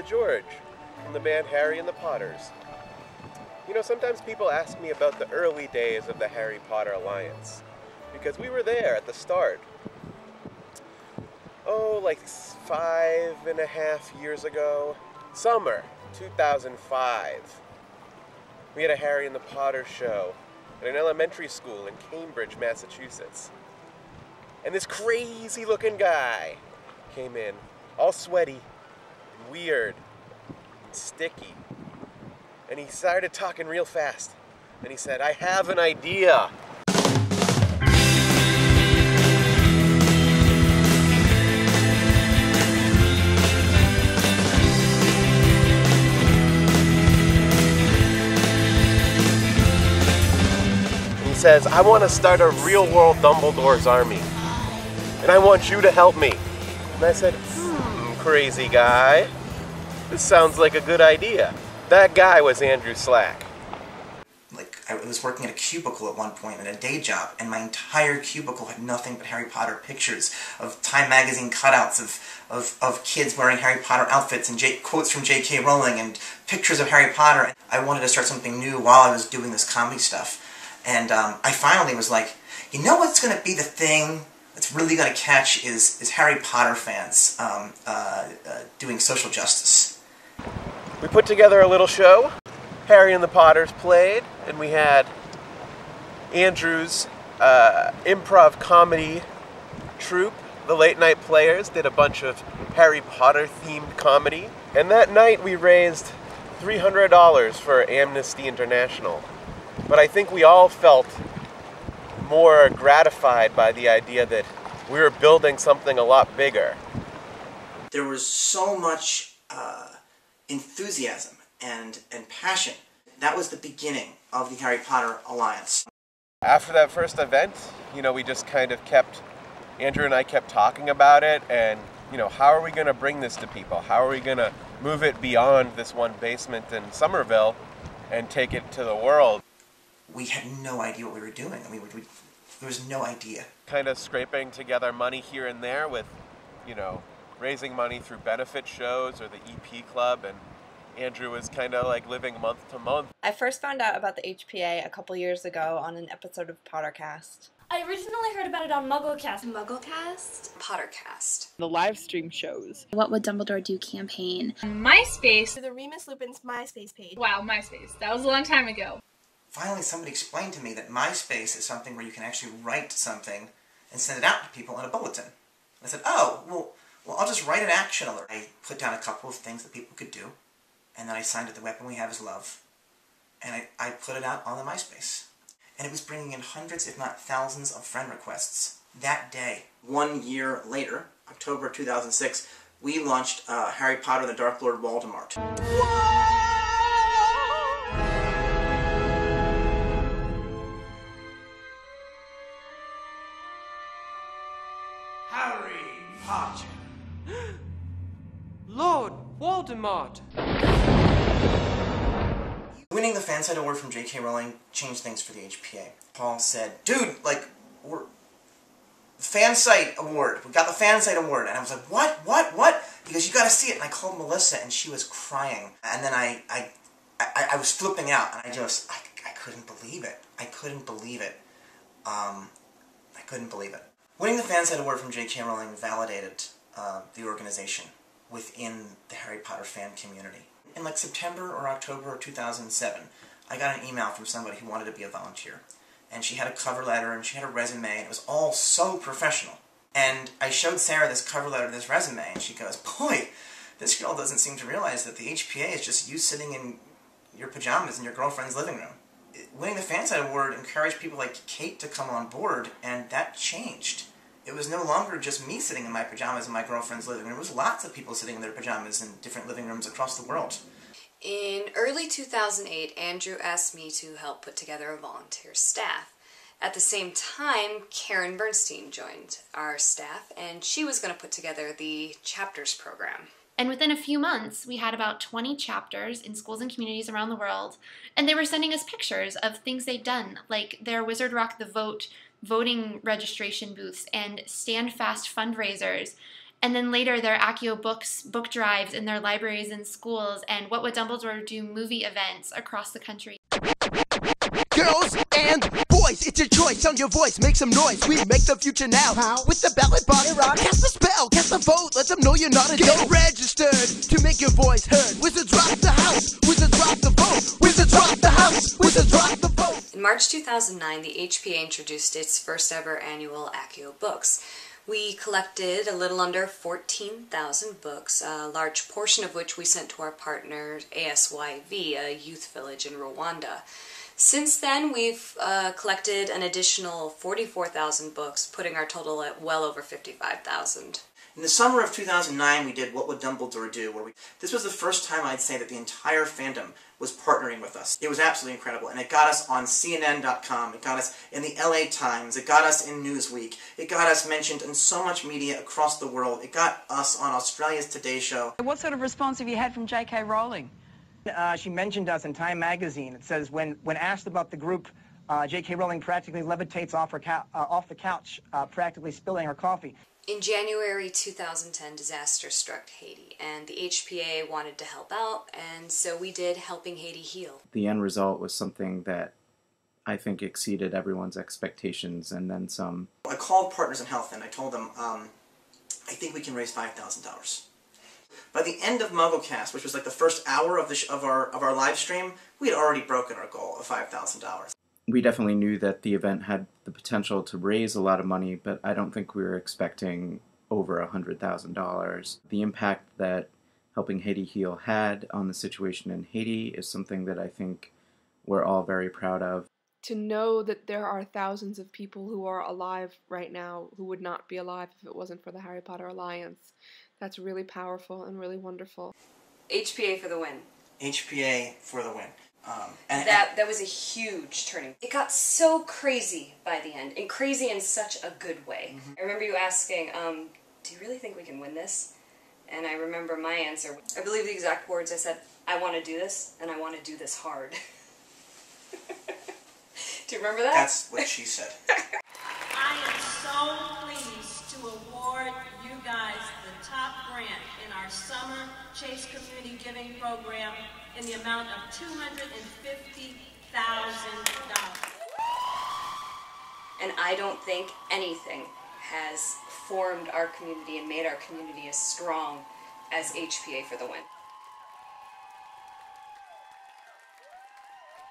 George from the band Harry and the Potters. You know, sometimes people ask me about the early days of the Harry Potter Alliance, because we were there at the start. Oh, like 5.5 years ago. Summer 2005. We had a Harry and the Potter show at an elementary school in Cambridge, Massachusetts. And this crazy looking guy came in, all sweaty and weird and sticky. And he started talking real fast. And he said, "I have an idea." He says, "I want to start a real-world Dumbledore's army. And I want you to help me." And I said, crazy guy. This sounds like a good idea. That guy was Andrew Slack. Like, I was working at a cubicle at one point in a day job, and my entire cubicle had nothing but Harry Potter pictures of Time magazine cutouts of kids wearing Harry Potter outfits and quotes from J.K. Rowling and pictures of Harry Potter. I wanted to start something new while I was doing this comedy stuff. And I finally was like, you know what's going to be the thing that's really going to catch is Harry Potter fans doing social justice. We put together a little show. Harry and the Potters played, and we had Andrew's improv comedy troupe. The Late Night Players did a bunch of Harry Potter themed comedy. And that night we raised $300 for Amnesty International. But I think we all felt more gratified by the idea that we were building something a lot bigger. There was so much enthusiasm and passion. That was the beginning of the Harry Potter Alliance. After that first event, you know, we just kind of Andrew and I kept talking about it, and, you know, how are we going to bring this to people? How are we going to move it beyond this one basement in Somerville and take it to the world? We had no idea what we were doing. I mean, there was no idea. Kind of scraping together money here and there with, you know, raising money through benefit shows or the EP Club, and Andrew was kind of like living month to month. I first found out about the HPA a couple years ago on an episode of Pottercast. I originally heard about it on MuggleCast. MuggleCast? Pottercast. The live stream shows. What Would Dumbledore Do campaign. MySpace. The Remus Lupin's MySpace page. Wow, MySpace. That was a long time ago. Finally, somebody explained to me that MySpace is something where you can actually write something and send it out to people in a bulletin. I said, oh, well, I'll just write an action alert. I put down a couple of things that people could do, and then I signed it, "The Weapon We Have Is Love," and I put it out on the MySpace. And it was bringing in hundreds, if not thousands, of friend requests that day. 1 year later, October 2006, we launched Harry Potter and the Dark Lord Voldemort. Harry Potter. Lord Voldemort. Winning the Fansite Award from J.K. Rowling changed things for the HPA. Paul said, dude, like, Fansite Award. We got the Fansite Award. And I was like, what? He goes, you gotta see it. And I called Melissa, and she was crying. And then I was flipping out, and I couldn't believe it. I couldn't believe it. Winning the Fansite Award from J.K. Rowling validated the organization within the Harry Potter fan community. In like September or October of 2007, I got an email from somebody who wanted to be a volunteer. And she had a cover letter, and she had a resume, and it was all so professional. And I showed Sarah this cover letter, this resume, and she goes, boy, this girl doesn't seem to realize that the HPA is just you sitting in your pajamas in your girlfriend's living room. Winning the Fansite Award encouraged people like Kate to come on board, and that changed. It was no longer just me sitting in my pajamas in my girlfriend's living room. There was lots of people sitting in their pajamas in different living rooms across the world. In early 2008, Andrew asked me to help put together a volunteer staff. At the same time, Karen Bernstein joined our staff, and she was going to put together the chapters program. And within a few months, we had about 20 chapters in schools and communities around the world, and they were sending us pictures of things they'd done, like their Wizard Rock the Vote voting registration booths and Stand Fast fundraisers. And then later their Accio Books book drives in their libraries and schools, and What Would Dumbledore Do movie events across the country. Girls and boys, it's your choice. Sound your voice, make some noise. We make the future now. How? With the ballot box. Cast the spell, cast the vote. Let them know you're not a dope. Get registered to make your voice heard. Wizards rock the house. Wizards rock the vote. Wizards rock the house. Wizards rock the vote. In March 2009, the HPA introduced its first ever annual Accio Books. We collected a little under 14,000 books, a large portion of which we sent to our partner ASYV, a youth village in Rwanda. Since then, we've collected an additional 44,000 books, putting our total at well over 55,000. In the summer of 2009, we did What Would Dumbledore Do? This was the first time I'd say that the entire fandom was partnering with us. It was absolutely incredible, and it got us on CNN.com, it got us in the LA Times, it got us in Newsweek, it got us mentioned in so much media across the world, it got us on Australia's Today Show. What sort of response have you had from J.K. Rowling? She mentioned us in Time magazine. It says, when asked about the group, J.K. Rowling practically levitates off the couch, practically spilling her coffee. In January 2010, disaster struck Haiti, and the HPA wanted to help out, and so we did Helping Haiti Heal. The end result was something that I think exceeded everyone's expectations, and then some. I called Partners in Health and I told them, I think we can raise $5,000. By the end of MuggleCast, which was like the first hour of our live stream, we had already broken our goal of $5,000. We definitely knew that the event had the potential to raise a lot of money, but I don't think we were expecting over $100,000. The impact that Helping Haiti Heal had on the situation in Haiti is something that I think we're all very proud of. To know that there are thousands of people who are alive right now who would not be alive if it wasn't for the Harry Potter Alliance, that's really powerful and really wonderful. HPA for the win. HPA for the win. That was a huge turning. It got so crazy by the end, and crazy in such a good way. I remember you asking, do you really think we can win this? And I remember my answer. I believe the exact words I said, I want to do this, and I want to do this hard. Do you remember that? That's what she said. I am so pleased to award you guys the top grant in our Summer Chase Community Giving Program in the amount of $250,000. And I don't think anything has formed our community and made our community as strong as HPA for the win.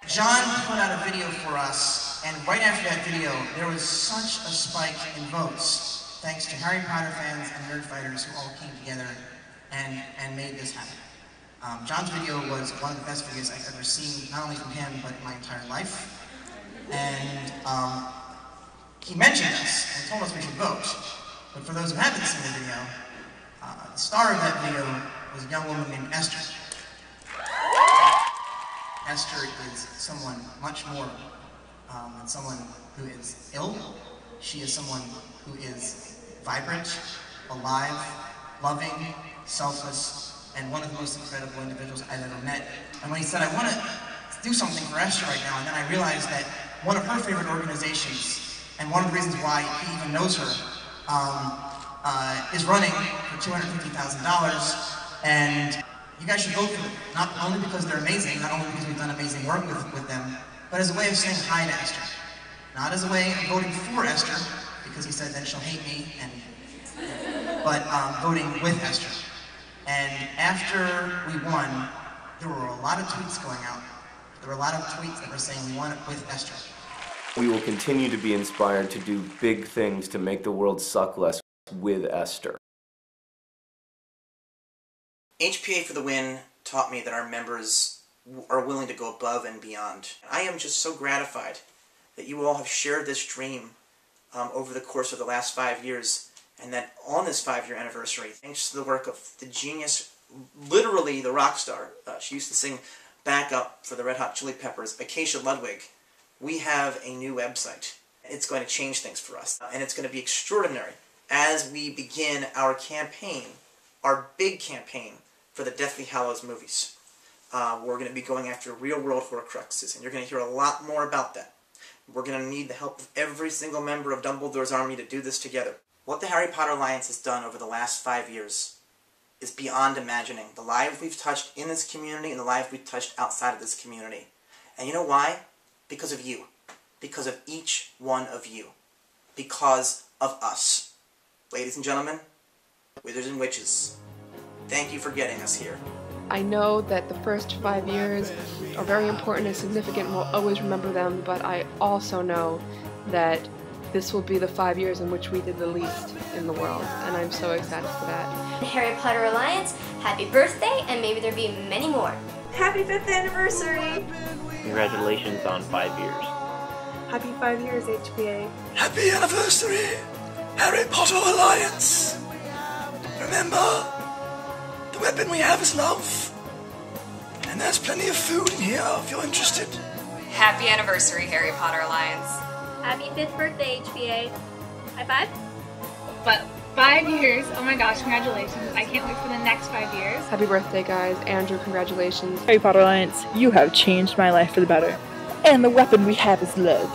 John put out a video for us, and right after that video, there was such a spike in votes, thanks to Harry Potter fans and nerd fighters who all came together and made this happen. John's video was one of the best videos I've ever seen, not only from him, but my entire life. And he mentioned us and told us we should vote. But for those who haven't seen the video, the star of that video was a young woman named Esther. Esther is someone much more than someone who is ill. She is someone who is vibrant, alive, loving, selfless, and one of the most incredible individuals I've ever met. And when he said, I want to do something for Esther right now, and then I realized that one of her favorite organizations, and one of the reasons why he even knows her, is running for $250,000, and you guys should vote for them. Not only because they're amazing, not only because we've done amazing work with them, but as a way of saying hi to Esther. Not as a way of voting for Esther, because he said then she'll hate me, but voting with Esther. And after we won, there were a lot of tweets going out. There were a lot of tweets that were saying we won it with Esther. We will continue to be inspired to do big things to make the world suck less with Esther. HPA for the win taught me that our members are willing to go above and beyond. I am just so gratified that you all have shared this dream over the course of the last 5 years, and that on this 5-year anniversary, thanks to the work of the genius, literally the rock star, she used to sing backup for the Red Hot Chili Peppers, Acacia Ludwig, we have a new website. It's going to change things for us, and it's going to be extraordinary as we begin our campaign, our big campaign for the Deathly Hallows movies. We're going to be going after real-world Horcruxes, and you're going to hear a lot more about that. We're going to need the help of every single member of Dumbledore's army to do this together. What the Harry Potter Alliance has done over the last 5 years is beyond imagining. The lives we've touched in this community and the lives we've touched outside of this community. And you know why? Because of you. Because of each one of you. Because of us. Ladies and gentlemen, wizards and witches, thank you for getting us here. I know that the first 5 years are very important and significant and we'll always remember them, but I also know that this will be the 5 years in which we did the least in the world, and I'm so excited for that. The Harry Potter Alliance, happy birthday, and maybe there'll be many more. Happy 5th anniversary! Congratulations on 5 years. Happy 5 years, HPA. Happy anniversary, Harry Potter Alliance! Remember, the weapon we have is love. And there's plenty of food in here if you're interested. Happy anniversary, Harry Potter Alliance. Happy 5th birthday, HPA. High five? But 5 years, oh my gosh, congratulations. I can't wait for the next 5 years. Happy birthday, guys. Andrew, congratulations. Harry Potter Alliance, you have changed my life for the better. And the weapon we have is love.